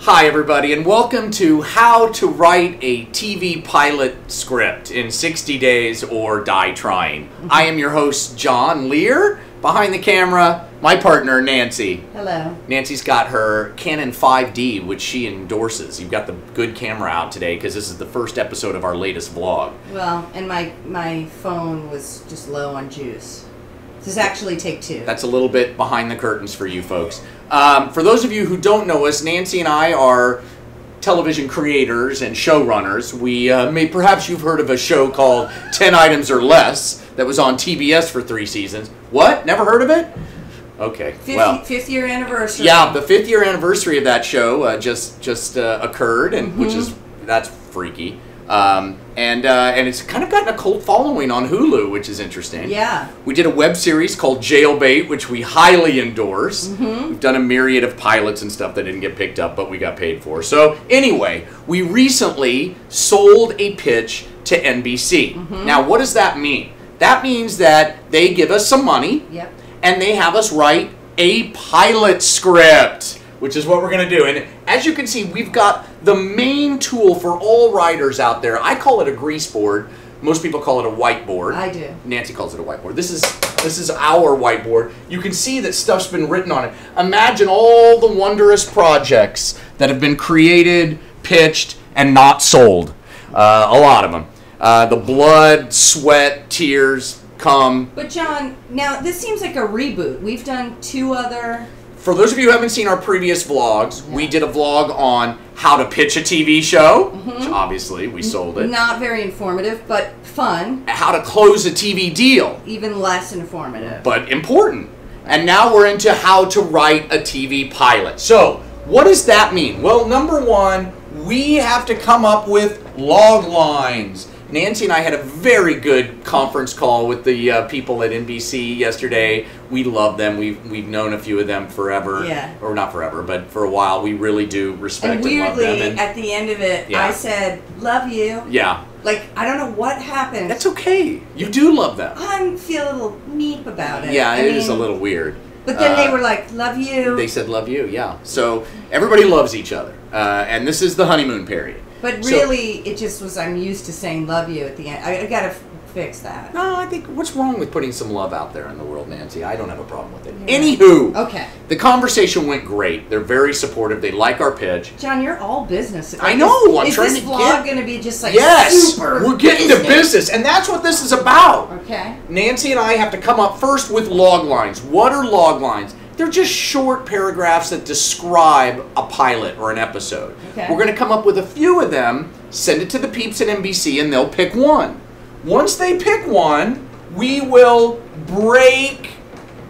Hi everybody, and welcome to How to Write a TV Pilot Script in 60 Days or Die Trying. I am your host, John Lehr. Behind the camera, my partner, Nancy. Hello. Nancy's got her Canon 5D, which she endorses. You've got the good camera out today because this is the first episode of our latest vlog. Well, and my phone was just low on juice. This is actually take two. That's a little bit behind the curtains for you folks. For those of you who don't know us, Nancy and I are television creators and showrunners. Perhaps you've heard of a show called 10 Items or Less that was on TBS for 3 seasons. What? Never heard of it? Okay. Fifth year anniversary. Yeah, the 5th year anniversary of that show just occurred, and that's freaky. And it's kind of gotten a cult following on Hulu, which is interesting. Yeah. We did a web series called Jailbait, which we highly endorse. We've done a myriad of pilots and stuff that didn't get picked up, but we got paid for. So anyway, we recently sold a pitch to NBC. Now, what does that mean? That means that they give us some money, and they have us write a pilot script, which is what we're going to do. And as you can see, we've got the main tool for all writers out there. I call it a grease board. Most people call it a whiteboard. I do. Nancy calls it a whiteboard. This is our whiteboard. You can see that stuff's been written on it. Imagine all the wondrous projects that have been created, pitched, and not sold. A lot of them. The blood, sweat, tears, cum. But John, now this seems like a reboot. We've done 2 other... For those of you who haven't seen our previous vlogs, we did a vlog on how to pitch a TV show, which obviously we sold it. Not very informative, but fun. How to close a TV deal. Even less informative. But important. And now we're into how to write a TV pilot. So, what does that mean? Well, number one, we have to come up with log lines. Nancy and I had a very good conference call with the people at NBC yesterday. We love them. We've known a few of them forever. Yeah. Or not forever, but for a while. We really do respect and and love them. weirdly, at the end of it, I said, love you. Yeah. Like, I don't know what happened. That's okay. You do love them. I feel a little meep about it. Yeah, it is a little weird. But then they were like, love you. They said love you, yeah. So everybody loves each other. And this is the honeymoon period. But really, it just was, I'm used to saying love you at the end. I gotta fix that. No, I think, what's wrong with putting some love out there in the world, Nancy? I don't have a problem with it. Yeah. Anywho, okay. The conversation went great. They're very supportive. They like our pitch. John, you're all business. I know. I'm trying to Is this vlog going to be just like super we're getting to business, and that's what this is about. Okay. Nancy and I have to come up first with log lines. What are log lines? They're just short paragraphs that describe a pilot or an episode. Okay. We're going to come up with a few of them, send it to the peeps at NBC, and they'll pick one. Once they pick one, we will break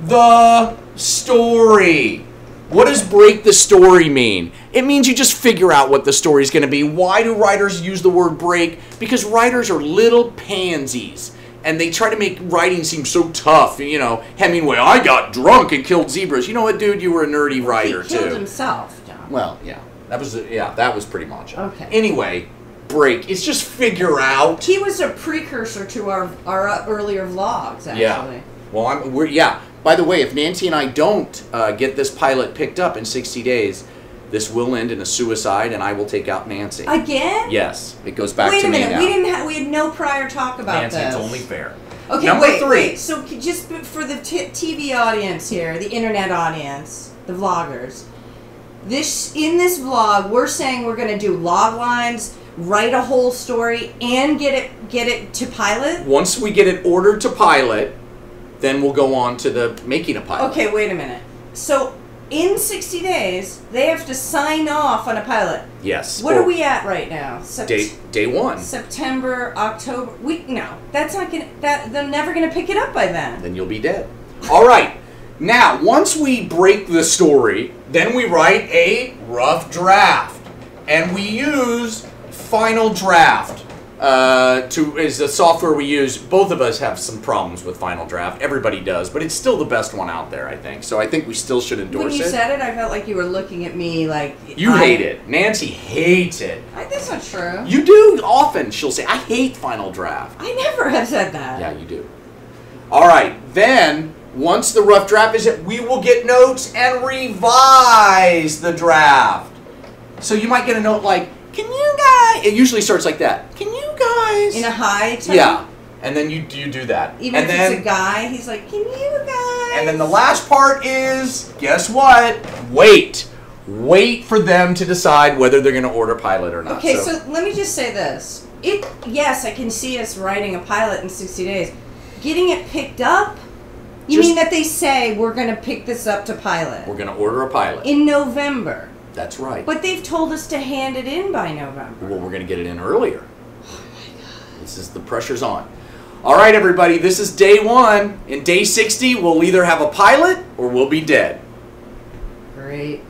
the story. What does break the story mean? It means you just figure out what the story is going to be. Why do writers use the word break? Because writers are little pansies. And they try to make writing seem so tough. You know, Hemingway, I got drunk and killed zebras. You know what, dude? You were a nerdy writer, too. He killed himself, John. Well, yeah. That was pretty macho. Okay. Anyway, break. It's just figure out. He was a precursor to our earlier vlogs, actually. Yeah. Well, By the way, if Nancy and I don't get this pilot picked up in 60 days, this will end in a suicide, and I will take out Nancy. Again? Yes, it goes back to me now. We had no prior talk about Nancy, this. it's only fair. Okay, Number 3. Wait. So just for the TV audience here, the internet audience, the vloggers, in this vlog, we're saying we're going to do log lines, write a whole story, and get it to pilot. Once we get it ordered to pilot, then we'll go on to the making a pilot. Okay, wait a minute. So in 60 days, they have to sign off on a pilot. Yes. What are we at right now? Day 1. September, October. No, that's not gonna. They're never gonna pick it up by then. Then you'll be dead. All right. Now, once we break the story, then we write a rough draft, and we use Final Draft. Is the software we use. Both of us have some problems with Final Draft. Everybody does, but it's still the best one out there, I think. So I think we still should endorse it. When you said it, I felt like you were looking at me like... You hate it. Nancy hates it. That's not true. You do often. She'll say, I hate Final Draft. I never have said that. Yeah, you do. All right, then, once the rough draft is it, we will get notes and revise the draft. So you might get a note like, can you guys? It usually starts like that. Can you guys? In a high tone? Yeah. And then you do that. Even and if then, it's a guy, he's like, can you guys? And then the last part is, guess what? Wait. Wait for them to decide whether they're going to order pilot or not. Okay, so let me just say this. Yes, I can see us writing a pilot in 60 days. Getting it picked up? You mean that they say we're going to pick this up to pilot? We're going to order a pilot. In November. That's right. But they've told us to hand it in by November. Well, we're going to get it in earlier. Oh my God. This is, the pressure's on. All right, everybody, this is day 1. In day 60, we'll either have a pilot or we'll be dead. Great.